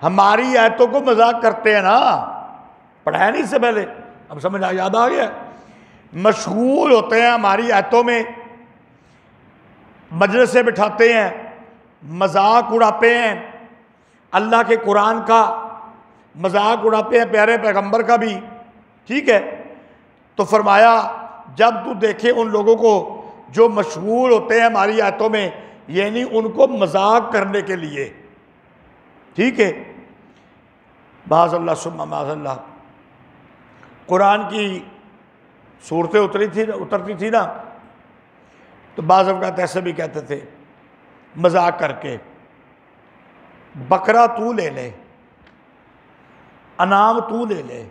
ہماری آیتوں کو مذاق کرتے ہیں نا، پڑھایا نہیں اس سے پہلے، اب سمجھ یاد آ گیا، مشغول ہوتے ہیں ہماری آیتوں میں، مجلس سے بٹھاتے ہیں، مذاق اڑاتے ہیں، اللہ کے قرآن کا مذاق اڑاتے ہیں، پیارے پیغمبر کا بھی، ٹھیک ہے۔ تو فرمایا جب تو دیکھے ان لوگوں کو جو مشغول ہوتے ہیں ہماری آیتوں میں، یعنی ان کو مذاق کرنے کے لیے، ٹھیک ہے، معاذ اللہ ثم معاذ اللہ، قرآن کی صورتیں اترتی تھی نا، تو بعض اوقات ایسے بھی کہتے تھے مذاق کر کے، بکرا تو لے لے، انعام تو لے لے،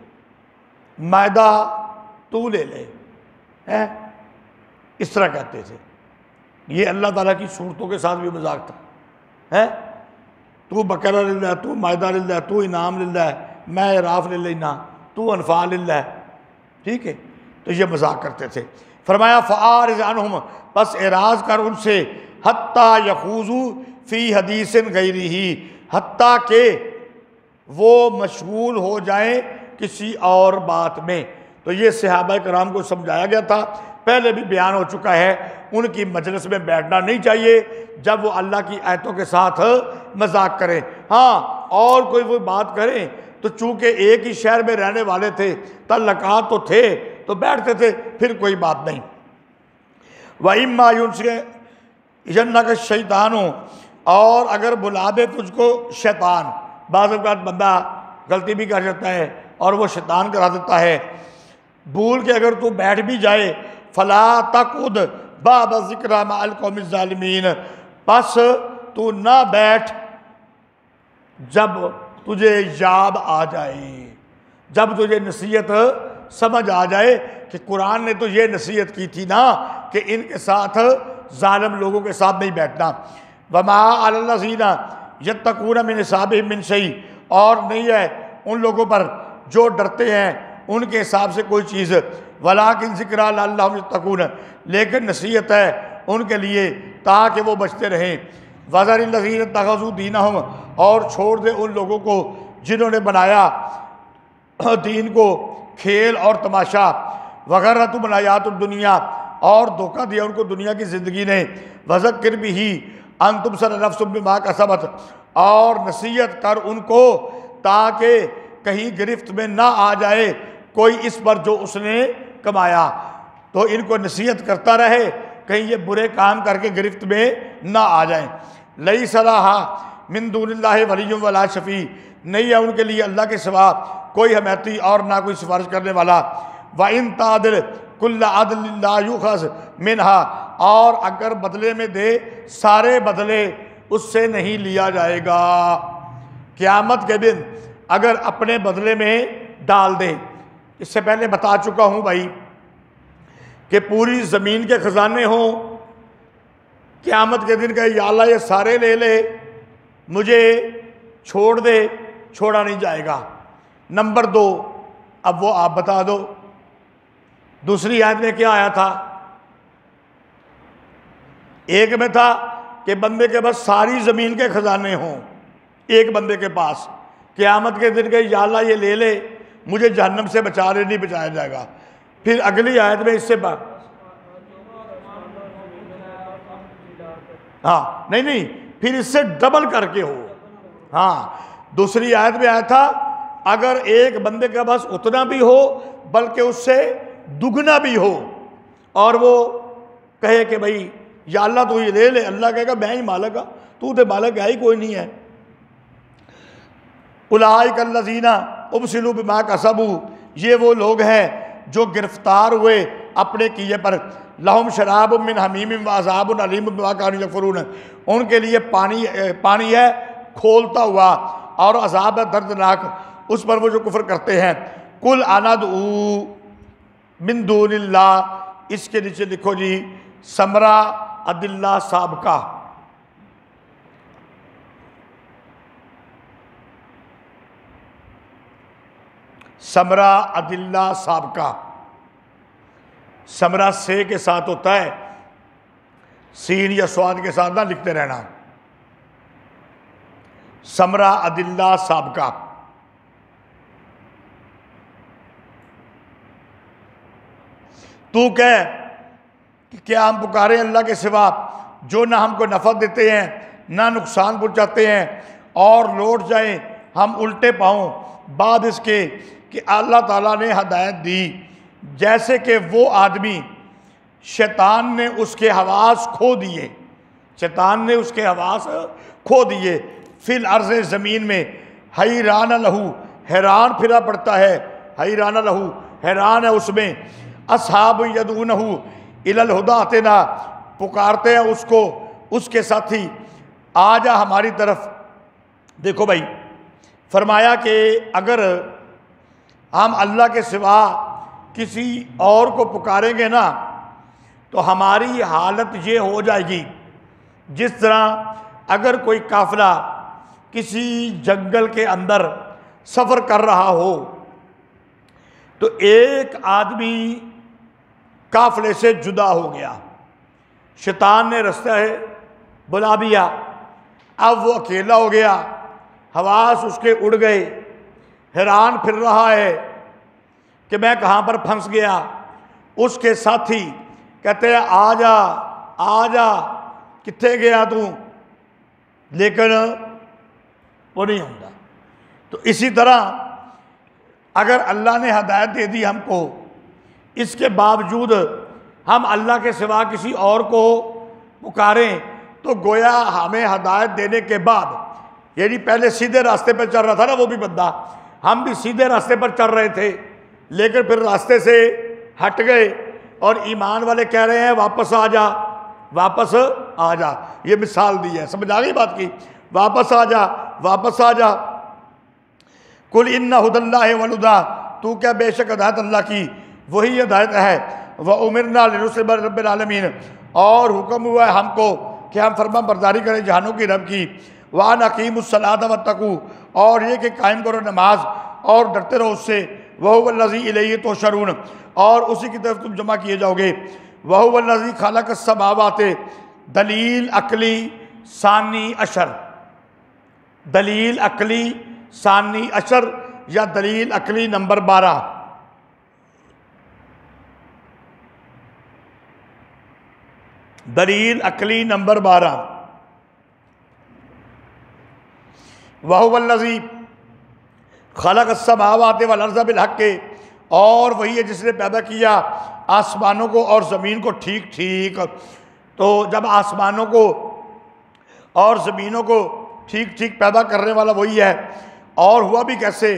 مائدہ تو لے لے، اس طرح کہتے تھے۔ یہ اللہ تعالیٰ کی صورتوں کے ساتھ بھی مذاق تھا، تو بکرا للہ، تو مائدہ للہ، تو انعام للہ، میں اعراف للہ، تو انفال للہ، ٹھیک ہے، تو یہ مذاق کرتے تھے۔ فرمایا فَأَعْرِضْ عَنْهُمْ، بس اعراض کر ان سے، حتیٰ یخوضوا فی حدیث غیرہ، حتیٰ کہ وہ مشغول ہو جائیں کسی اور بات میں۔ تو یہ صحابہ کرام کو سمجھایا گیا تھا، پہلے بھی بیان ہو چکا ہے، ان کی مجلس میں بیٹھنا نہیں چاہیے جب وہ اللہ کی آیتوں کے ساتھ مذاق کریں۔ ہاں اور کوئی وہ بات کریں تو چونکہ ایک ہی شہر میں رہنے والے تھے، تعلقات تو تھے، تو بیٹھتے تھے، پھر کوئی بات نہیں۔ وَإِمَّا يُنْسِيَنَّكَ الشَّيْطَانُ، اور اگر بلا دے تجھ کو شیطان، بعض اوقات بندہ غلطی بھی کر جاتا ہے اور وہ شیطان کرا دیتا ہے، بھول کے اگر تو بیٹھ بھی جائے، فَلَا تَقْعُدْ بَعْدَ الذِّكْرَىٰ مَعَ الْقَوْمِ الظَّالِمِينَ، پس تو نہ بیٹھ جب تجھے یاد آ جائے، جب تجھے نصیحت سمجھ آ جائے کہ قرآن نے تو یہ نصیحت کی تھی نا کہ ان کے ساتھ، ظالم لوگوں کے ساتھ نہیں بیٹھنا۔ وَمَا عَلَى الَّذِينَ يَتَّقُونَ مِنْ حِسَابِهِم مِّن شَيْءٍ، اور نہیں ہے ان لوگوں پر جو ڈرتے ہیں ان کے حساب سے کوئی چیز، وَلَٰكِنْ ذِكْرَىٰ لَعَلَّهُمْ يَتَّقُونَ، لیکن نصیحت ہے ان کے لیے تاکہ وہ بچتے رہیں۔ وَذَرِ الَّذِينَ اتَّخَذُوا دِينَهُمْ، اور چھوڑ دے ان لوگوں کو جنہوں نے بنایا دین کو کھیل اور تماشا، وَغَرَّتْهُمُ الْحَيَاةُ الدُّنْيَا، اور دھوکہ دیا ان کو دنیا کی زندگی نے، وَذَكِّرْ بِهِ أَن تُبْصَرَ نَفْسٌ بِمَا كَسَبَتْ، اور نصیحت کر ان کو تاکہ کہیں گرفت میں نہ آ جائے کوئی اس پر جو اس نے کمایا۔ تو ان کو نصیحت کرتا رہے کہیں یہ برے کام کر کے گرفت میں نہ آ جائیں۔ لَيْسَ لَهَا مِن دُونِ اللَّهِ وَلِيٌّ وَلَا شَفِيعٌ، نہیں ہے ان کے لیے اللہ کے سوا کوئی حمایتی اور نہ کوئی سفارش کرنے والا۔ وَإِن تَعْدِلْ كُلَّ عَدْلٍ لَا يُؤْخَذْ مِنْهَا، اور اگر بدلے میں دے سارے بدلے اس سے نہیں لیا جائے گا۔ قیامت کے دن اگر اپنے بدلے میں ڈال دے، اس سے پہلے بتا چکا ہوں بھائی کہ پوری زمین کے خزانے ہوں، قیامت کے دن کہے یا اللہ یہ سارے لے لے، مجھے چھوڑ دے، چھوڑا نہیں جائے گا۔ نمبر 2، اب وہ آپ بتا دو، دوسری آیت میں کیا آیا تھا؟ ایک میں تھا کہ بندے کے پاس ساری زمین کے خزانے ہوں، ایک بندے کے پاس، قیامت کے دن کہے یا اللہ یہ لے لے، مجھے جہنم سے بچا لے، نہیں بچایا جائے گا۔ پھر اگلی آیت میں اس سے نہیں پھر اس سے ڈبل کر کے ہو۔ ہاں دوسری آیت میں آیا تھا اگر ایک بندے کے پاس اتنا بھی ہو بلکہ اس سے دگنا بھی ہو، اور وہ کہے کہ بھائی یا اللہ تو یہ لے لے، اللہ کہے گا میں ہی مالک ہوں، تو تے مالک ہے ہی کوئی نہیں ہے۔ اولئک الذین ابسلوا بما کسبوا، یہ وہ لوگ ہیں جو گرفتار ہوئے اپنے کیے پر، لہم شراب من حمیم وعذاب علیم بما کانوا یکفرون، ان کے لیے پانی ہے کھولتا ہوا اور عذاب ہے دردناک اس پر وہ جو کفر کرتے ہیں۔ قل اندعو من دون اللہ، اس کے نیچے لکھو جی ثمرہ عدلہ سابقہ، ثمرہ عدلہ سابقہ، ثمرہ سے کے ساتھ ہوتا ہے، سین یا سواد کے ساتھ نہ لکھتے رہنا، ثمرہ ادلہ سابقہ۔ تو کہہ کہ کیا ہم پکاریں اللہ کے سوا جو نہ ہم کو نفع دیتے ہیں نہ نقصان پہنچاتے ہیں، اور لوٹ جائیں ہم الٹے پاؤں بعد اس کے کہ اللہ تعالیٰ نے ہدایت دی، جیسے کہ وہ آدمی شیطان نے اس کے حواس کھو دیے، شیطان نے اس کے حواس کھو دیے، فی الارض زمین میں، حیران لہو حیران پھرا پڑتا ہے، حیران لہو حیران ہے اس میں، اصحاب یدعونہ الی الہدی اتنا پکارتے ہیں اس کو، اس کے ساتھی آ جا ہماری طرف۔ دیکھو بھائی، فرمایا کہ اگر ہم اللہ کے سوا کسی اور کو پکاریں گے نا تو ہماری حالت یہ ہو جائے گی جس طرح اگر کوئی قافلہ کسی جنگل کے اندر سفر کر رہا ہو تو ایک آدمی قافلے سے جدا ہو گیا، شیطان نے رستہ بلا دیا، اب وہ اکیلا ہو گیا، حواس اس کے اڑ گئے، حیران پھر رہا ہے کہ میں کہاں پر پھنس گیا۔ اس کے ساتھی کہتے ہیں آ جا آ جا، کتنے گیا تو، لیکن وہ نہیں ہوتا۔ تو اسی طرح اگر اللہ نے ہدایت دے دی ہم کو، اس کے باوجود ہم اللہ کے سوا کسی اور کو پکاریں تو گویا ہمیں ہدایت دینے کے بعد، یعنی پہلے سیدھے راستے پر چل رہا تھا نا وہ بھی بندہ، ہم بھی سیدھے راستے پر چل رہے تھے لیکن پھر راستے سے ہٹ گئے، اور ایمان والے کہہ رہے ہیں واپس آ جا واپس آ جا۔ یہ مثال دی ہے، سمجھ آ گئی بات کی، واپس آ جا واپس آ جا۔ قل ان ھدی اللہ والہدی، تو کیا بے شک ہدایت اللہ کی وہی ہدایت ہے، وَأُمِرْنَا لِنُسْلِمَ لِرَبِّ الْعَالَمِينَ، اور حکم ہوا ہے ہم کو کہ ہم فرما برداری کریں جہانوں کی رب کی، وَأَنْ أَقِيمُوا الصَّلَاةَ وَاتَّقُوا، اور یہ کہ قائم کرو نماز اور ڈرتے رہو اس سے، وَهُوَ الَّذِي إِلَيْهِ تُحْشَرُونَ، اور اسی کی طرف تم جمع کیے جاؤ گے، وَهُوَ الَّذِي خَلَقَ السَّمَاوَاتِ، دلیل عقلی ثانی عشر، دلیل عقلی ثانی عشر یا دلیل عقلی نمبر 12، دلیل عقلی نمبر 12، وَهُوَ الَّذِي خَلَقَ السَّمَاوَاتِ وَالْأَرْضَ بِالْحَقِّ، اور وہی ہے جس نے پیدا کیا آسمانوں کو اور زمین کو ٹھیک ٹھیک۔ تو جب آسمانوں کو اور زمینوں کو ٹھیک ٹھیک پیدا کرنے والا وہی ہے، اور ہوا بھی کیسے،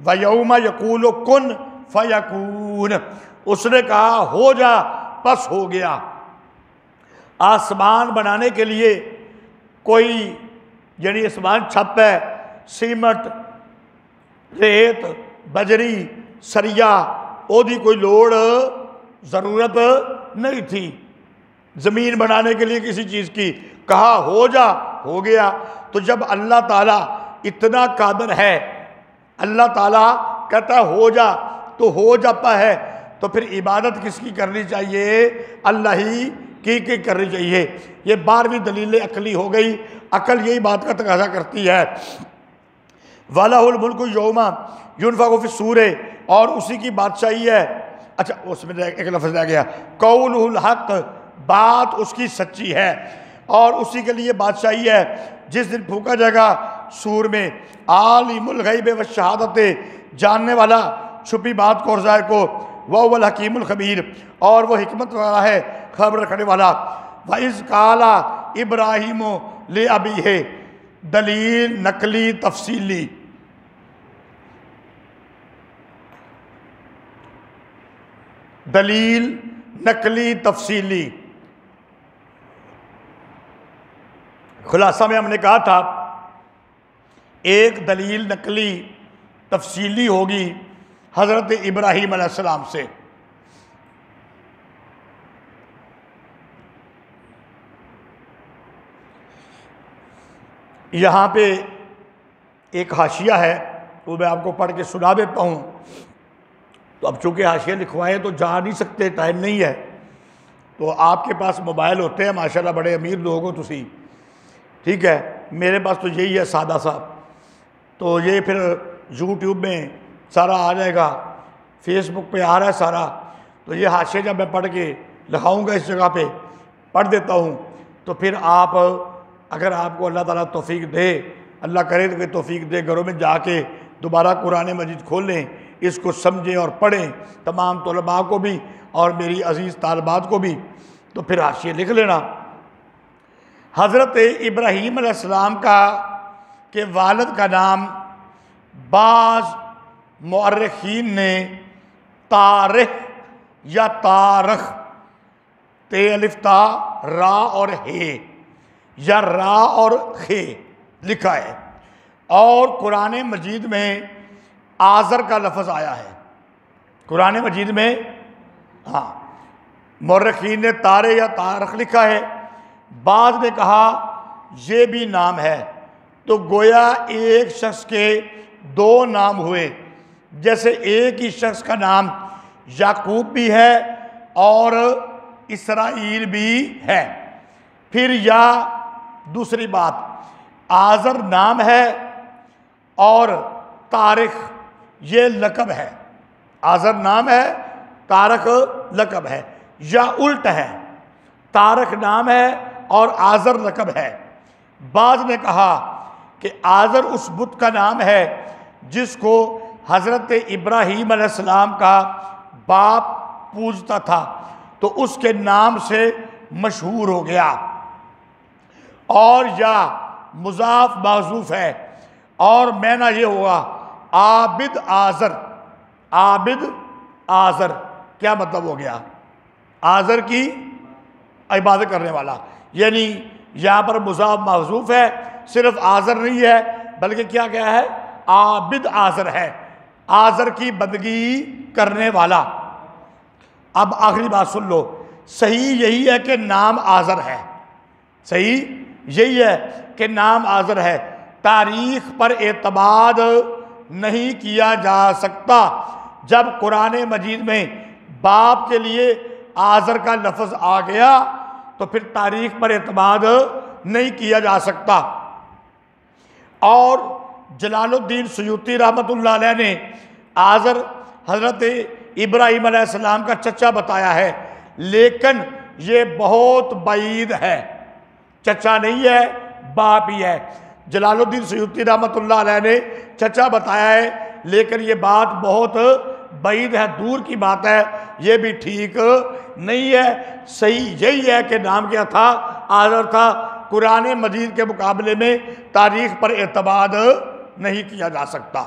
وَيَوْمَ يَقُولُ كُن فَيَكُونُ، اس نے کہا ہو جا پس ہو گیا۔ آسمان بنانے کے لیے کوئی، یعنی آسمان چھت ہے، سیمنٹ، ریت، بجری، سریا، وہ دی کوئی لوڑ ضرورت نہیں تھی زمین بنانے کے لیے کسی چیز کی، کہا ہو جا ہو گیا۔ تو جب اللہ تعالیٰ اتنا قادر ہے، اللہ تعالیٰ کہتا ہے ہو جا تو ہو جاتا ہے، تو پھر عبادت کس کی کرنی چاہیے؟ اللہ ہی کی کرنی چاہیے۔ یہ 12ویں دلیل عقلی ہو گئی، عقل یہی بات کا تقاضا کرتی ہے۔ وَلَهُ الْمُلْكُ يَوْمَ يُنفَخُ فِي الصُّورِ، اور اسی کی بادشاہی ہے۔ اچھا اس میں ایک لفظ رہ گیا، قَوْلُهُ الْحَقِّ، بات اس کی سچی ہے، اور اسی کے لیے بادشاہی ہے جس دن پھونکا جائے گا سور میں، عالم الغیب والشہادت، جاننے والا چھپی بات کو اور ظاہر کو، وَهُوَ الْحَكِيمُ الْخَبِيرُ، اور وہ حکمت والا ہے خبر رکھنے والا۔ وَإِذْ قَالَ إِبْرَاهِيمُ لِأَبِيهِ، دلیل نقلی تفصیلی، دلیل نقلی تفصیلی۔ خلاصہ میں ہم نے کہا تھا ایک دلیل نقلی تفصیلی ہوگی حضرت ابراہیم علیہ السلام سے، یہاں پہ ایک حاشیہ ہے وہ میں آپ کو پڑھ کے سنا دیتا ہوں۔ تو اب چونکہ حاشیہ لکھوائے تو جا نہیں سکتے، ٹائم نہیں ہے، تو آپ کے پاس موبائل ہوتے ہیں ماشاءاللہ، بڑے امیر لوگ ہو تسی، ٹھیک ہے، میرے پاس تو یہی ہے سادہ سا، تو یہ پھر یوٹیوب میں سارا آ جائے گا، فیس بک پہ آ رہا ہے سارا، تو یہ حاشیہ جب میں پڑھ کے لکھاؤں گا اس جگہ پہ پڑھ دیتا ہوں، تو پھر آپ اگر آپ کو اللہ تعالیٰ توفیق دے، اللہ کرے تو کہ توفیق دے، گھروں میں جا کے دوبارہ قرآن مجید کھولیں، اس کو سمجھیں اور پڑھیں، تمام طلباء کو بھی اور میری عزیز طالبات کو بھی، تو پھر حاشیہ لکھ لینا۔ حضرت ابراہیم علیہ السلام کا کہ والد کا نام بعض مورخین نے تارخ یا تارخ، تے الف تا را اور ہے یا را اور خے لکھا ہے، اور قرآن مجید میں آزر کا لفظ آیا ہے، قرآن مجید میں ہاں مورخین نے تارے یا تارخ لکھا ہے، بعض نے کہا یہ بھی نام ہے، تو گویا ایک شخص کے دو نام ہوئے، جیسے ایک ہی شخص کا نام یعقوب بھی ہے اور اسرائیل بھی ہے۔ پھر یا دوسری بات، آزر نام ہے اور تارخ یہ لقب ہے، آزر نام ہے، تارخ لقب ہے، یا الٹ ہے، تارخ نام ہے اور آزر لقب ہے۔ بعض نے کہا کہ آزر اس بت کا نام ہے جس کو حضرت ابراہیم علیہ السلام کا باپ پوجتا تھا، تو اس کے نام سے مشہور ہو گیا، اور یا مضاف محذوف ہے، اور معنی یہ ہوا عابد آزر، عابد آزر کیا مطلب ہو گیا؟ آزر کی عبادت کرنے والا، یعنی یہاں پر مضاف محذوف ہے، صرف آزر نہیں ہے بلکہ کیا گیا ہے؟ عابد آزر ہے، آزر کی بندگی کرنے والا۔ اب آخری بات سن لو، صحیح یہی ہے کہ نام آزر ہے، صحیح یہی ہے کہ نام آزر ہے، تاریخ پر اعتماد نہیں کیا جا سکتا۔ جب قرآن مجید میں باپ کے لیے آزر کا لفظ آ گیا تو پھر تاریخ پر اعتماد نہیں کیا جا سکتا۔ اور جلال الدین سیوطی رحمۃ اللہ علیہ نے آزر حضرت ابراہیم علیہ السلام کا چچا بتایا ہے، لیکن یہ بہت بعید ہے، چچا نہیں ہے باپ ہی ہے۔ جلال الدین سیوطی رحمۃ اللہ علیہ نے چچا بتایا ہے، لیکن یہ بات بہت بعید ہے، دور کی بات ہے، یہ بھی ٹھیک نہیں ہے۔ صحیح یہی ہے کہ نام کیا تھا؟ آزر تھا۔ قرآن مجید کے مقابلے میں تاریخ پر اعتماد نہیں کیا جا سکتا۔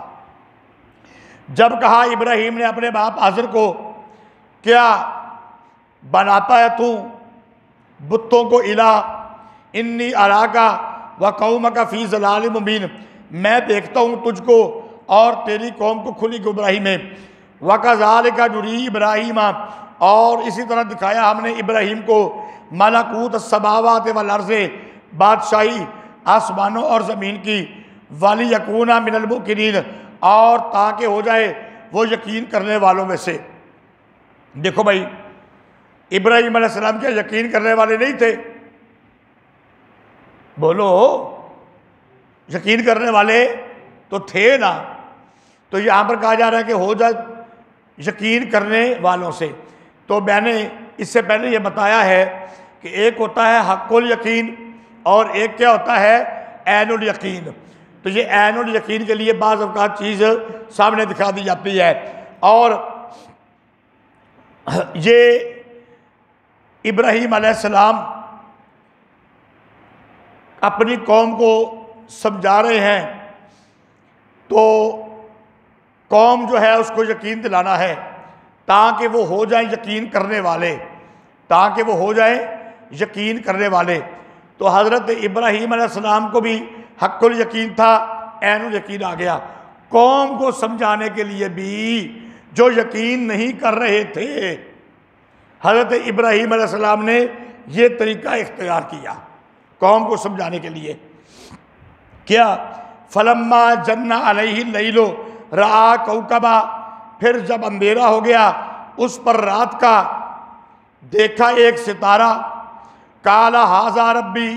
جب کہا ابراہیم نے اپنے باپ آزر کو، کیا بناتا ہے تو بتوں کو الہ؟ انی اراکا و قومک فی ضلال مبین، میں دیکھتا ہوں تجھ کو اور تیری قوم کو کھلی گمراہی میں۔ وَكَذَلِكَ نُرِي إِبْرَاهِيمَ، اور اسی طرح دکھایا ہم نے ابراہیم کو ملکوت السماوات والارض، بادشاہی آسمانوں اور زمین کی، وَلِيَكُونَ مِنَ الْمُوقِنِينَ، اور تاکہ ہو جائے وہ یقین کرنے والوں میں سے۔ دیکھو بھائی، ابراہیم علیہ السلام کیا یقین کرنے والے نہیں تھے؟ بولو، یقین کرنے والے تو تھے نا۔ تو یہاں پر کہا جا رہا ہے کہ ہو جائے یقین کرنے والوں سے۔ تو میں نے اس سے پہلے یہ بتایا ہے کہ ایک ہوتا ہے حق الیقین اور ایک کیا ہوتا ہے؟ عین الیقین۔ تو یہ عین الیقین کے لیے بعض اوقات چیز سامنے دکھا دی جاتی ہے، اور یہ ابراہیم علیہ السلام اپنی قوم کو سمجھا رہے ہیں، تو قوم جو ہے اس کو یقین دلانا ہے تاکہ وہ ہو جائیں یقین کرنے والے، تاکہ وہ ہو جائیں یقین کرنے والے۔ تو حضرت ابراہیم علیہ السلام کو بھی حق الیقین تھا، عین الیقین آ گیا۔ قوم کو سمجھانے کے لیے بھی جو یقین نہیں کر رہے تھے، حضرت ابراہیم علیہ السلام نے یہ طریقہ اختیار کیا قوم کو سمجھانے کے لیے۔ کیا؟ فلما جن علیہ اللیل رآ کوکبا، پھر جب اندھیرا ہو گیا اس پر رات کا، دیکھا ایک ستارہ، قال ھذا ربی،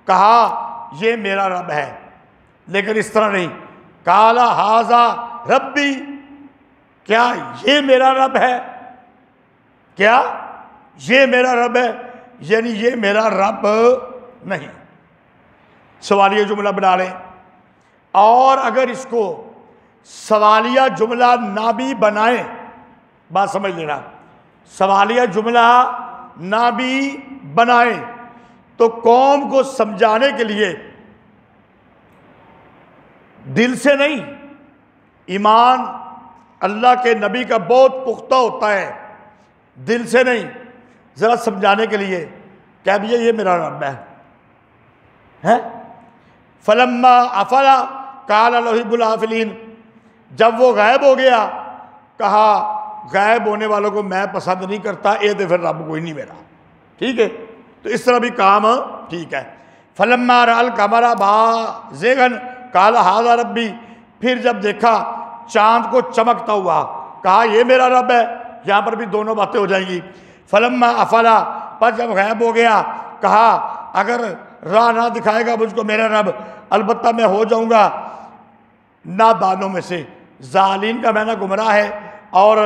کہا یہ میرا رب ہے، لیکن اس طرح نہیں، کالا ہاذا ربی، کیا یہ میرا رب ہے، کیا یہ میرا رب ہے، یعنی یہ میرا رب نہیں۔ سوالیہ جملہ بنا لیں، اور اگر اس کو سوالیہ جملہ نہ بھی بنائیں، بات سمجھ لینا، سوالیہ جملہ نہ بھی بنائیں تو قوم کو سمجھانے کے لیے دل سے نہیں، ایمان اللہ کے نبی کا بہت پختہ ہوتا ہے، دل سے نہیں، ذرا سمجھانے کے لیے کہہ بھی یہ میرا رب ہے۔ فلما افلا قال الحب الافلین، جب وہ غائب ہو گیا کہا غائب ہونے والوں کو میں پسند نہیں کرتا، اے تو پھر رب کوئی نہیں میرا، ٹھیک ہے، تو اس طرح بھی کام ٹھیک ہے۔ فلما رأى القمر بازغا قال هذا ربی، پھر جب دیکھا چاند کو چمکتا ہوا کہا یہ میرا رب ہے، یہاں پر بھی دونوں باتیں ہو جائیں گی۔ فلما افلا، پر جب غائب ہو گیا کہا اگر راہ نہ دکھائے گا مجھ کو میرا رب، البتہ میں ہو جاؤں گا نادانوں میں سے۔ ضالین کا معنی گمراہ ہے اور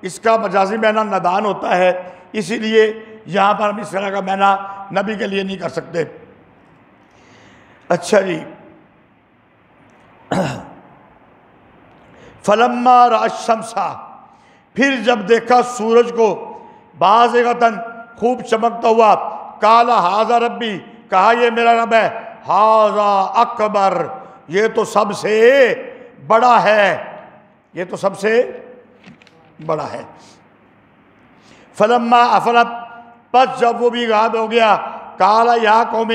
اس کا مجازی معنی نادان ہوتا ہے، اسی لیے یہاں پر ہم اس طرح کا معنی نبی کے لیے نہیں کر سکتے۔ اچھا جی، فلما رأى الشمس، پھر جب دیکھا سورج کو بازغۃ، خوب چمکتا ہوا، قال ھذا ربی، کہا یہ میرا رب ہے، ھذا اکبر، یہ تو سب سے بڑا ہے، یہ تو سب سے بڑا ہے۔ فلما افلت، پس جب وہ بھی غائب ہو گیا، قال یا قوم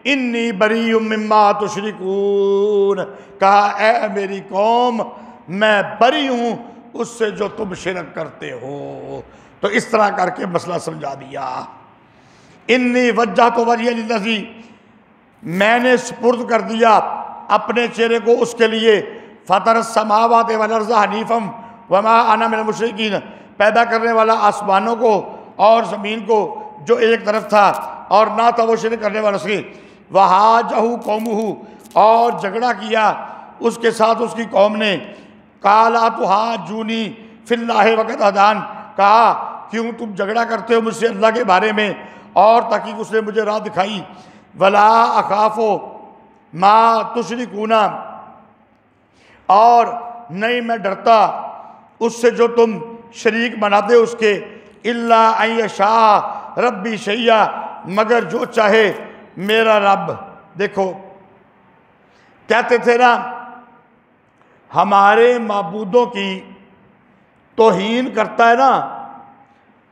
انی بریء مما تشرکون، کہا اے میری قوم میں بری ہوں اس سے جو تم شرک کرتے ہو۔ تو اس طرح کر کے مسئلہ سمجھا دیا۔ انی وجہت وجہی للذی، میں نے سپرد کر دیا اپنے چہرے کو اس کے لیے، فطر السماوات والارض حنیفا وما انا من المشرکین، پیدا کرنے والا آسمانوں کو اور زمین کو جو ایک طرف تھا اور نہ تھا وہ شرک کرنے والا سے۔ وحاجہ قومہ، اور جھگڑا کیا اس کے ساتھ اس کی قوم نے، قال اتحاجونی فی اللہ وقد ہدان، کہا کیوں تم جھگڑا کرتے ہو مجھ سے اللہ کے بارے میں، اور تاکہ اس نے مجھے راہ دکھائی۔ ولا اخاف ما تشرکون، اور نہیں میں ڈرتا اس سے جو تم شریک بناتے اس کے، الا ان یشاء ربی شیئا، مگر جو چاہے میرا رب۔ دیکھو کہتے تھے نا ہمارے معبودوں کی توہین کرتا ہے نا،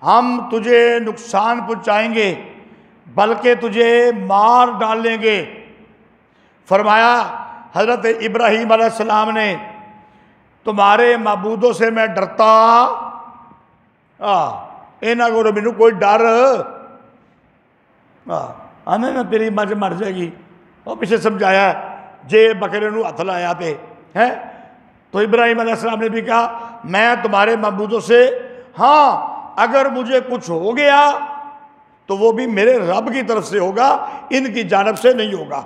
ہم تجھے نقصان پہنچائیں گے بلکہ تجھے مار ڈالیں گے۔ فرمایا حضرت ابراہیم علیہ السلام نے تمہارے معبودوں سے میں ڈرتا، اینا کو مینوں کوئی ڈر، آنے نا تیری مجھ مر جائے گی، اور پیچھے سمجھایا جے بکرے نو ہتھ لایا تے ہے۔ تو ابراہیم علیہ السلام نے بھی کہا میں تمہارے معبودوں سے، ہاں اگر مجھے کچھ ہو گیا تو وہ بھی میرے رب کی طرف سے ہوگا، ان کی جانب سے نہیں ہوگا۔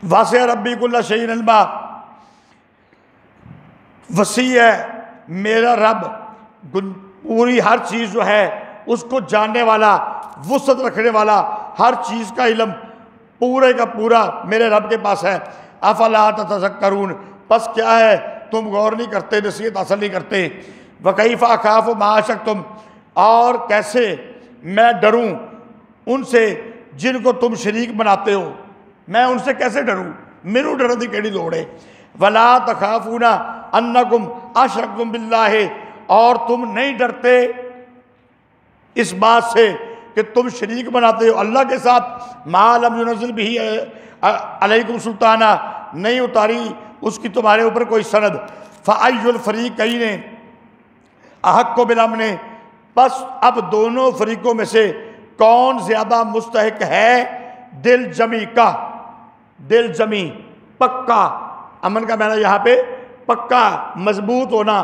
واسع ربی کل شیء علما، وسیع ہے میرا رب پوری ہر چیز جو ہے اس کو جاننے والا، وسعت رکھنے والا، ہر چیز کا علم پورے کا پورا میرے رب کے پاس ہے۔ افلا تتذکرون، پس کیا ہے تم غور نہیں کرتے، نصیحت حاصل نہیں کرتے۔ وکیف اخاف ما اشرکتم، اور کیسے میں ڈروں ان سے جن کو تم شریک بناتے ہو، میں ان سے کیسے ڈروں، میرے ڈرنے کی کیڑی لوڑ ہے۔ ولا تخافون انکم اشرکتم باللہ، اور تم نہیں ڈرتے اس بات سے کہ تم شریک بناتے ہو اللہ کے ساتھ، ما لم ينزل بہ علیکم سلطانہ، نہیں اتاری اس کی تمہارے اوپر کوئی سند۔ فأی الفریقین احق بالامن، پس اب دونوں فریقوں میں سے کون زیادہ مستحق ہے دل جمی کا، دل جمی پکا، امن کا معنی یہاں پہ پکا مضبوط ہونا،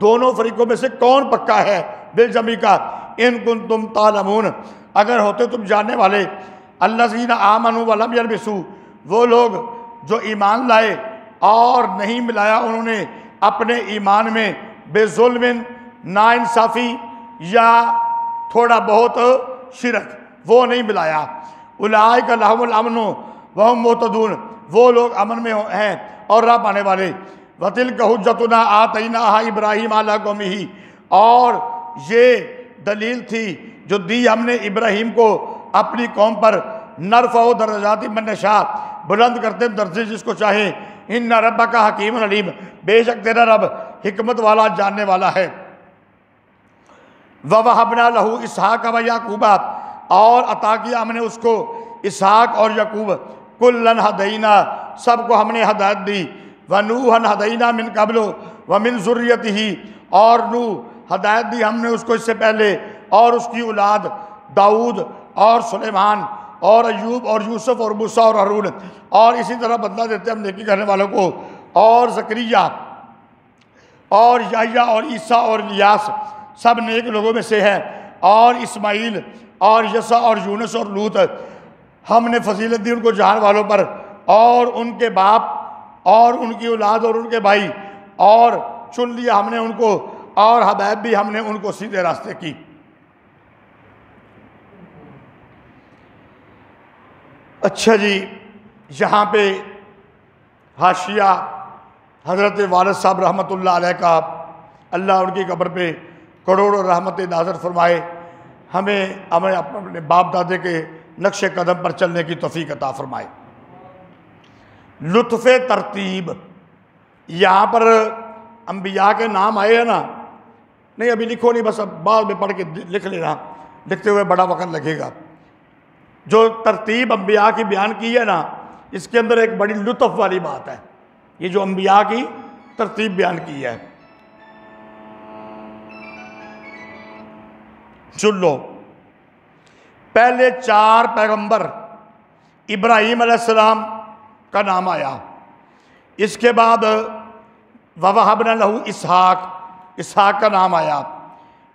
دونوں فریقوں میں سے کون پکا ہے دل جمی کا۔ ان کنتم تعلمون، اگر ہوتے تم جاننے والے، الذین آمنوا ولم یلبسوا، وہ لوگ جو ایمان لائے اور نہیں ملایا انہوں نے اپنے ایمان میں بے ظلم، ناانصافی یا تھوڑا بہت شرک، وہ نہیں ملایا۔ اولئک لہم الامن وہم مہتدون، وہ لوگ امن میں ہیں اور راہ پانے والے۔ وَتِلْكَ حُجَّتُنَا آتَيْنَاهَا إِبْرَاهِيمَ عَلَىٰ قَوْمِهِ، اور یہ دلیل تھی جو دی ہم نے ابراہیم کو اپنی قوم پر، نرفع درجات من نشاء، بلند کرتے درجے جس کو چاہے، ان ربک حکیم علیم، بے شک تیرا رب حکمت والا جاننے والا ہے۔ وَوَهَبْنَا لَهُ إِسْحَاقَ وَيَعْقُوبَ، اور عطا کیا ہم نے اس کو اسحاق اور یعقوب، کُلًّا هَدَيْنَا، سب کو ہم نے ہدایت دی، وَنُوحًا هَدَيْنَا مِن قَبْلُ وَمِن ذُرِّيَّتِهِ، اور نوح ہدایت دی ہم نے اس کو اس سے پہلے اور اس کی اولاد، داؤد اور سلیمان اور ایوب اور یوسف اور موسیٰ اور ہارون، اور اسی طرح بدلہ دیتے ہم نیکی کرنے والوں کو، اور زکریا اور یحییٰ اور عیسیٰ اور الیاس سب نیک لوگوں میں سے ہے، اور اسماعیل اور یسع اور یونس اور لوط ہم نے فضیلت دی ان کو جہان والوں پر، اور ان کے باپ اور ان کی اولاد اور ان کے بھائی، اور چن لیا ہم نے ان کو، اور ہدایت بھی ہم نے ان کو سیدھے راستے کی۔ اچھا جی، یہاں پہ حاشیہ حضرت والد صاحب رحمۃ اللہ علیہ کا، اللہ ان کی قبر پہ کروڑوں رحمت نازل فرمائے، ہمیں اپنے باپ دادے کے نقش قدم پر چلنے کی توفیق عطا فرمائے۔ لطف ترتیب، یہاں پر انبیاء کے نام آئے ہیں نا، نہیں ابھی لکھو نہیں، بس اب بعد میں پڑھ کے لکھ لینا، لکھتے ہوئے بڑا وقت لگے گا۔ جو ترتیب انبیاء کی بیان کی ہے نا، اس کے اندر ایک بڑی لطف والی بات ہے، یہ جو انبیاء کی ترتیب بیان کی ہے۔ سن لو، پہلے 4 پیغمبر ابراہیم علیہ السلام کا نام آیا، اس کے بعد وَوَهَبْنَا لَهُ اسحاق، اسحاق کا نام آیا،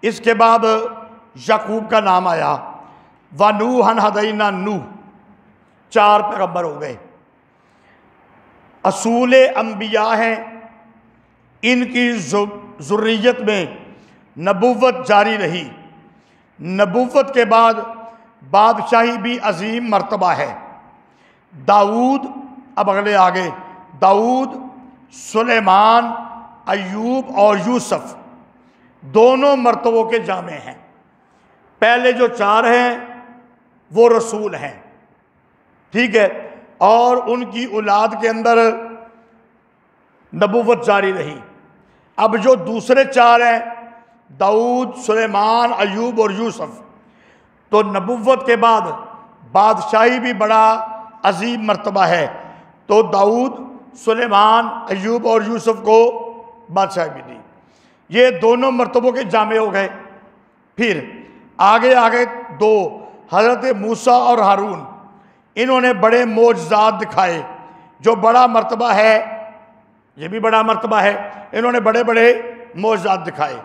اس کے بعد یعقوب کا نام آیا، وَنُوحًا هَدَيْنَا، نوح، 4 پیغمبر ہو گئے۔ اصول انبیاء ہیں، ان کی ذریت میں نبوت جاری رہی، نبوت کے بعد بادشاہی بھی عظیم مرتبہ ہے۔ داؤد، اب اگلے آگے، داؤد، سلیمان، ایوب اور یوسف دونوں مرتبوں کے جامع ہیں۔ پہلے جو 4 ہیں وہ رسول ہیں، ٹھیک ہے، اور ان کی اولاد کے اندر نبوت جاری رہی۔ اب جو دوسرے 4 ہیں، داؤد، سلیمان، ایوب اور یوسف، تو نبوت کے بعد بادشاہی بھی بڑا عظیم مرتبہ ہے، تو داؤد، سلیمان، ایوب اور یوسف کو بادشاہی بھی دی۔ یہ دونوں مرتبوں کے جامع ہو گئے۔ پھر آگے 2 حضرت موسیٰ اور ہارون، انہوں نے بڑے معجزات دکھائے، جو بڑا مرتبہ ہے، یہ بھی بڑا مرتبہ ہے، انہوں نے بڑے بڑے معجزات دکھائے۔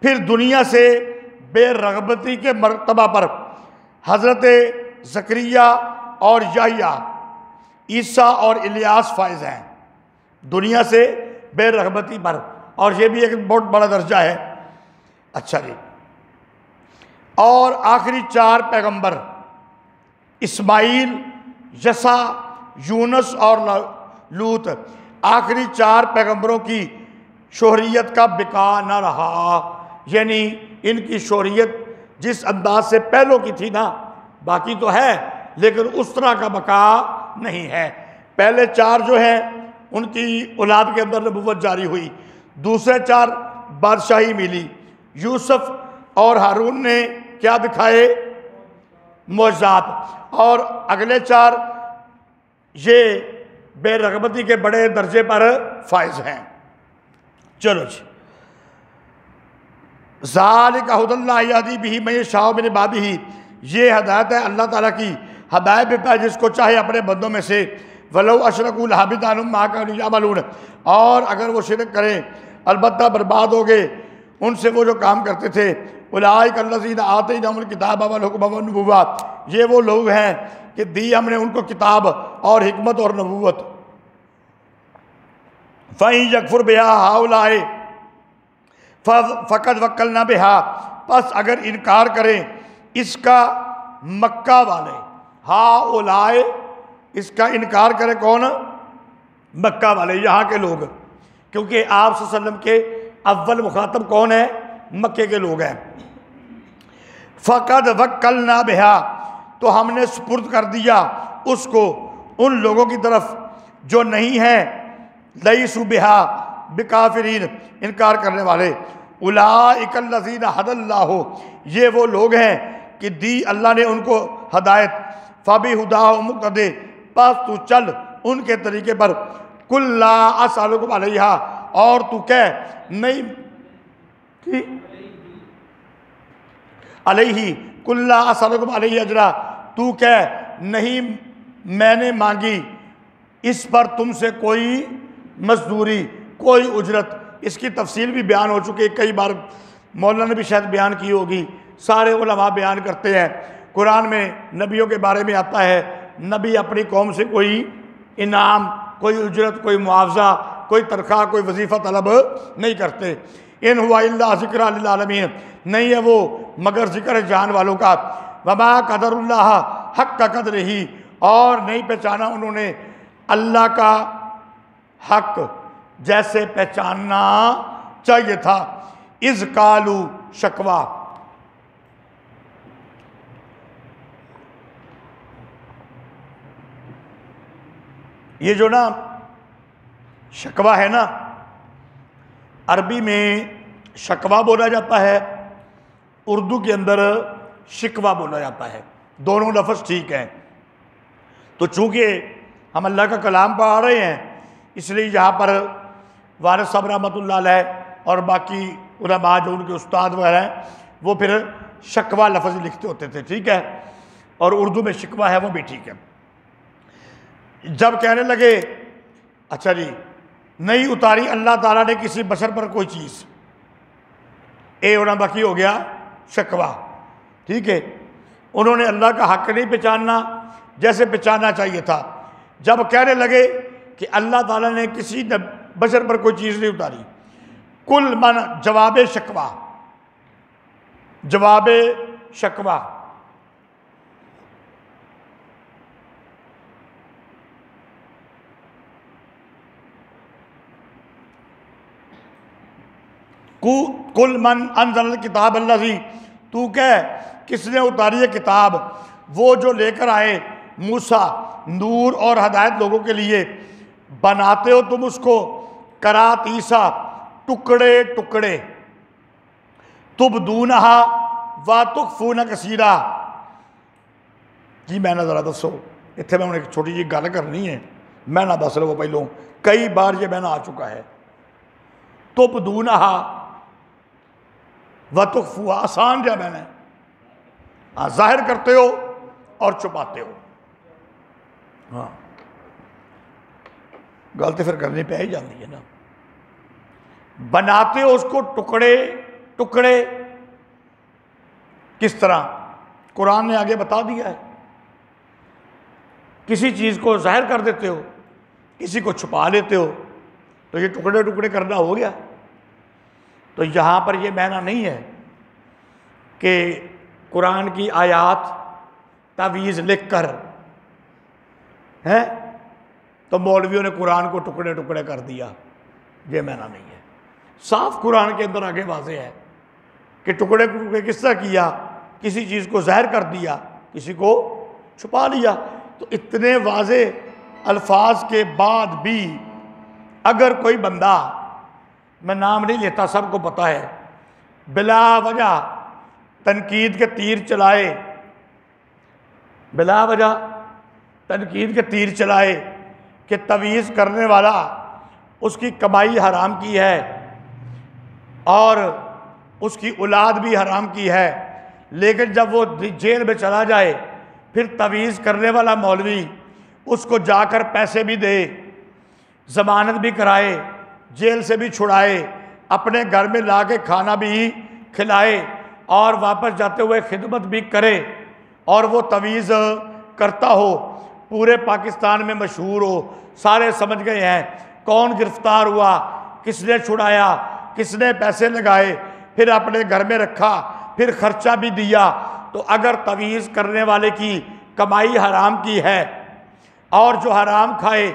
پھر دنیا سے بے رغبتی کے مرتبہ پر حضرت زکریا اور یحییٰ، عیسیٰ اور الیاس فائز ہیں، دنیا سے بے رغبتی پر، اور یہ بھی ایک بہت بڑا درجہ ہے۔ اچھا جی، اور آخری 4 پیغمبر اسماعیل، یسع، یونس اور لوط، آخری 4 پیغمبروں کی شہریت کا بقا نہ رہا، یعنی ان کی شہریت جس انداز سے پہلوں کی تھی نا، باقی تو ہے لیکن اس طرح کا بقا نہیں ہے۔ پہلے 4 جو ہیں ان کی اولاد کے اندر نبوت جاری ہوئی، دوسرے 4 بادشاہی ملی، یوسف اور ہارون نے کیا دکھائے؟ معجزات، اور اگلے 4 یہ بے رغبتی کے بڑے درجے پر فائز ہیں۔ چلو جی، ذالک ھدی اللہ یہدی بہ من یشاء من عبادہ، یہ ہدایت ہے اللہ تعالیٰ کی، ہدایت دیتا ہے جس کو چاہے اپنے بندوں میں سے۔ وَلَوْ أَشْرَكُوا لَحَبِطَ عَنْهُم مَّا كَانُوا يَعْمَلُونَ، اور اگر وہ شرک کریں البتہ برباد ہو گئے ان سے وہ جو کام کرتے تھے، اولئک الذین آتیناہم الکتاب والحکم والنبوۃ، یہ وہ لوگ ہیں کہ دی ہم نے ان کو کتاب اور حکمت اور نبوت۔ فَإِن يَكْفُرْ بِهَا هَؤُلَاءِ فَقَدْ وَكَّلْنَا بِهَا، پس اگر انکار کریں اس کا مکہ والے، ہؤلاء اس کا انکار کرے کون؟ مکہ والے، یہاں کے لوگ، کیونکہ آپ صلی اللہ علیہ وسلم کے اول مخاطب کون ہے؟ مکے کے لوگ ہیں۔ فَقَدْ وَكَّلْنَا بِهَا، تو ہم نے سپرد کر دیا اس کو ان لوگوں کی طرف جو نہیں ہیں لَيْسُوا بِهَا بِكَافِرِينَ، انکار کرنے والے۔ اولئک الذین ھدی اللہ، یہ وہ لوگ ہیں کہ دی اللہ نے ان کو ہدایت۔ فَبِہُداہ مُقْتَدِی، پس تو چل ان کے طریقے پر۔ قُل لَا أَسْأَلُکُمْ عَلَیہا، اور تو کہہ نہیں علیہ، قُل لَا أَسْأَلُکُمْ عَلَیہ أَجْرًا، تو کہہ نہیں میں نے مانگی اس پر تم سے کوئی مزدوری، کوئی اجرت۔ اس کی تفصیل بھی بیان ہو چکی ہے، کئی بار مولانا نے بھی شاید بیان کی ہوگی، سارے علماء بیان کرتے ہیں۔ قرآن میں نبیوں کے بارے میں آتا ہے، نبی اپنی قوم سے کوئی انعام، کوئی اجرت، کوئی معاوضہ، کوئی تنخواہ، کوئی وظیفہ طلب نہیں کرتے۔ ان ہوا الا ذکر للعالمین، نہیں ہے وہ مگر ذکر جہان والوں کا۔ وما قدر اللہ حق قدرہ، اور نہیں پہچانا انہوں نے اللہ کا حق جیسے پہچاننا چاہیے تھا۔ اذ قالوا شکوا، یہ جو نا شکوہ ہے نا، عربی میں شکوہ بولا جاتا ہے، اردو کے اندر شکوہ بولا جاتا ہے، دونوں لفظ ٹھیک ہیں۔ تو چونکہ ہم اللہ کا کلام پڑھا رہے ہیں، اس لیے یہاں پر وارث صاحب رحمۃ اللہ علیہ اور باقی علماء جو ان کے استاد وغیرہ ہیں، وہ پھر شکوہ لفظ لکھتے ہوتے تھے، ٹھیک ہے، اور اردو میں شکوہ ہے وہ بھی ٹھیک ہے۔ جب کہنے لگے اچھا جی نہیں اتاری اللہ تعالیٰ نے کسی بشر پر کوئی چیز، اے ہونا باقی ہو گیا شکوہ، ٹھیک ہے، انہوں نے اللہ کا حق نہیں پہچاننا جیسے پہچاننا چاہیے تھا۔ جب کہنے لگے کہ اللہ تعالیٰ نے کسی بشر پر کوئی چیز نہیں اتاری، کل من جواب شکوہ، جواب شکوہ، کل من انزل الکتاب الذی، تو کہہ کس نے اتاری ہے کتاب، وہ جو لے کر آئے موسیٰ نور اور ہدایت لوگوں کے لیے، بناتے ہو تم اس کو کراتیسا، ٹکڑے ٹکڑے، تبدونہا وتخفون کثیرا۔ جی میں نہ ذرا دسو اتنے میں ایک چھوٹی جی گل کرنی ہے، میں نہ دس لو پہلوں، کئی بار یہ میں نہ آ چکا ہے۔ تبدونہا وتخفوا، آسان جا میں نے، ظاہر کرتے ہو اور چھپاتے ہو۔ ہاں غلطی پھر کرنی پہ ہی جاتی ہے نا۔ بناتے ہو اس کو ٹکڑے ٹکڑے، کس طرح؟ قرآن نے آگے بتا دیا ہے، کسی چیز کو ظاہر کر دیتے ہو، کسی کو چھپا لیتے ہو، تو یہ ٹکڑے ٹکڑے کرنا ہو گیا۔ تو یہاں پر یہ معنی نہیں ہے کہ قرآن کی آیات تعویذ لکھ کر ہیں تو مولویوں نے قرآن کو ٹکڑے ٹکڑے کر دیا، یہ معنی نہیں ہے۔ صاف قرآن کے اندر آگے واضح ہے کہ ٹکڑے ٹکڑے کس طرح کیا، کسی چیز کو ظاہر کر دیا، کسی کو چھپا لیا۔ تو اتنے واضح الفاظ کے بعد بھی اگر کوئی بندہ، میں نام نہیں لیتا سب کو پتہ ہے، بلا وجہ تنقید کے تیر چلائے، بلا وجہ تنقید کے تیر چلائے کہ تعویذ کرنے والا اس کی کمائی حرام کی ہے اور اس کی اولاد بھی حرام کی ہے، لیکن جب وہ جیل میں چلا جائے پھر تعویذ کرنے والا مولوی اس کو جا کر پیسے بھی دے، ضمانت بھی کرائے، جیل سے بھی چھڑائے، اپنے گھر میں لا کے کھانا بھی کھلائے اور واپس جاتے ہوئے خدمت بھی کرے اور وہ تویز کرتا ہو، پورے پاکستان میں مشہور ہو، سارے سمجھ گئے ہیں کون گرفتار ہوا، کس نے چھڑایا، کس نے پیسے لگائے، پھر اپنے گھر میں رکھا، پھر خرچہ بھی دیا، تو اگر تویز کرنے والے کی کمائی حرام کی ہے اور جو حرام کھائے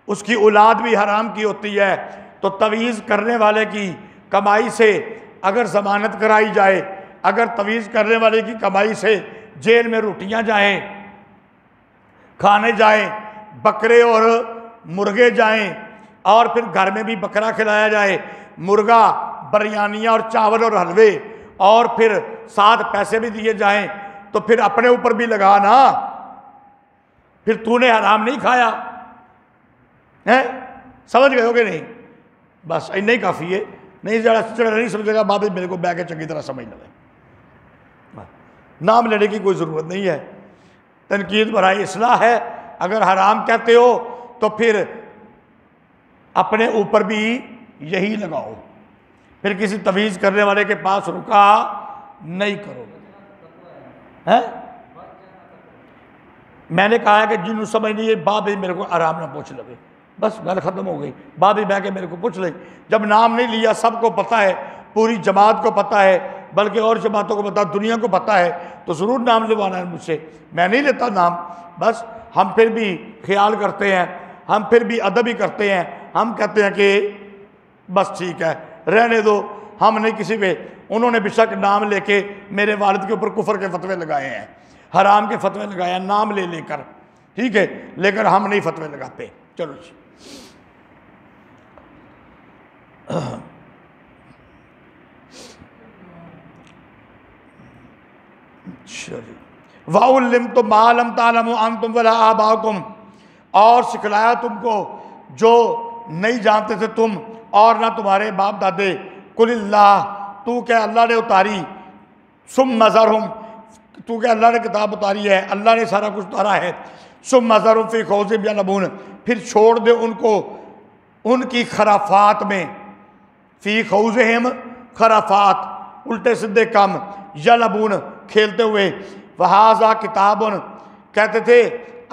اس کی اولاد بھی حرام کی ہوتی ہے، تو تویز کرنے والے کی کمائی سے اگر ضمانت کرائی جائے، اگر تویز کرنے والے کی کمائی سے جیل میں روٹیاں جائیں، کھانے جائیں، بکرے اور مرغے جائیں، اور پھر گھر میں بھی بکرا کھلایا جائے، مرغا، بریانیاں اور چاول اور حلوے، اور پھر ساتھ پیسے بھی دیے جائیں، تو پھر اپنے اوپر بھی لگا نا، پھر تو نے حرام نہیں کھایا ہے؟ سمجھ گئے ہو کہ نہیں؟ بس اتنا ہی کافی ہے، نہیں چڑھا نہیں سمجھے گا بابے میرے کو بہ کے چنگی طرح سمجھ لے، نام لینے کی کوئی ضرورت نہیں ہے، تنقید برائے اصلاح ہے، اگر حرام کہتے ہو تو پھر اپنے اوپر بھی یہی لگاؤ، پھر کسی تویز کرنے والے کے پاس رکا نہیں کرو گے۔ میں نے کہا ہے کہ جنہوں سمجھ نہیں ہے بابے میرے کو آرام نہ پوچھ لگے، بس گل ختم ہو گئی، بابے بہ کے میرے کو پوچھ لے، جب نام نہیں لیا، سب کو پتہ ہے، پوری جماعت کو پتہ ہے، بلکہ اور جماعتوں کو پتہ، دنیا کو پتہ ہے، تو ضرور نام لوانا ہے مجھ سے، میں نہیں لیتا نام، بس ہم پھر بھی خیال کرتے ہیں، ہم پھر بھی ادب ہی کرتے ہیں، ہم کہتے ہیں کہ بس ٹھیک ہے رہنے دو، ہم نہیں کسی پہ، انہوں نے بے شک نام لے کے میرے والد کے اوپر کفر کے فتوے لگائے ہیں، حرام کے فتوے لگائے ہیں نام لے لے کر، ٹھیک ہے، لیکن ہم نہیں فتوے لگاتے۔ چلو جی، وَعُلِّمْتُم مَا لَمْ تَعْلَمُوا أَنْتُمْ وَلَا آبَاؤُكُمْ، اور سکھلایا تم کو جو نہیں جانتے تھے تم اور نہ تمہارے باپ دادے، قُلِ اللَّهُ، تو کہ اللہ نے اتاری، ثُمَّ ذَرْهُمْ، تو کہ اللہ نے کتاب اتاری ہے، اللہ نے سارا کچھ اتارا ہے، ثُمَّ ذَرْهُمْ فِي خَوْضِهِمْ يَلْعَبُونَ، پھر چھوڑ دے ان کو ان کی خرافات میں، فی خوضہم خرافات، الٹے سدھے کام، یلعبون کھیلتے ہوئے، وہذا کتاب، کہتے تھے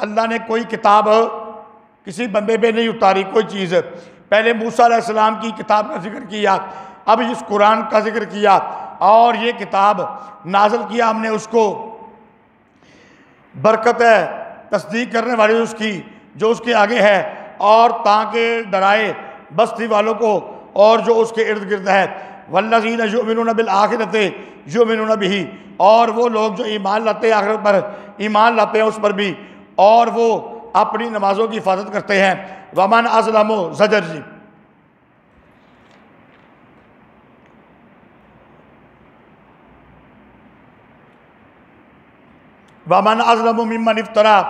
اللہ نے کوئی کتاب کسی بندے پہ نہیں اتاری کوئی چیز، پہلے موسیٰ علیہ السلام کی کتاب کا ذکر کیا، اب اس قرآن کا ذکر کیا، اور یہ کتاب نازل کیا ہم نے اس کو، برکت ہے تصدیق کرنے والی اس کی جو اس کے آگے ہے، اور تاکہ ڈرائے بستی والوں کو اور جو اس کے ارد گرد ہے، والذین یؤمنون بالآخرۃ یؤمنون بہ، اور وہ لوگ جو ایمان لاتے ہیں آخرت پر ایمان لاتے ہیں اس پر بھی، اور وہ اپنی نمازوں کی حفاظت کرتے ہیں۔ ومن اظلم، زجر جی، ومن اظلم ممن افترا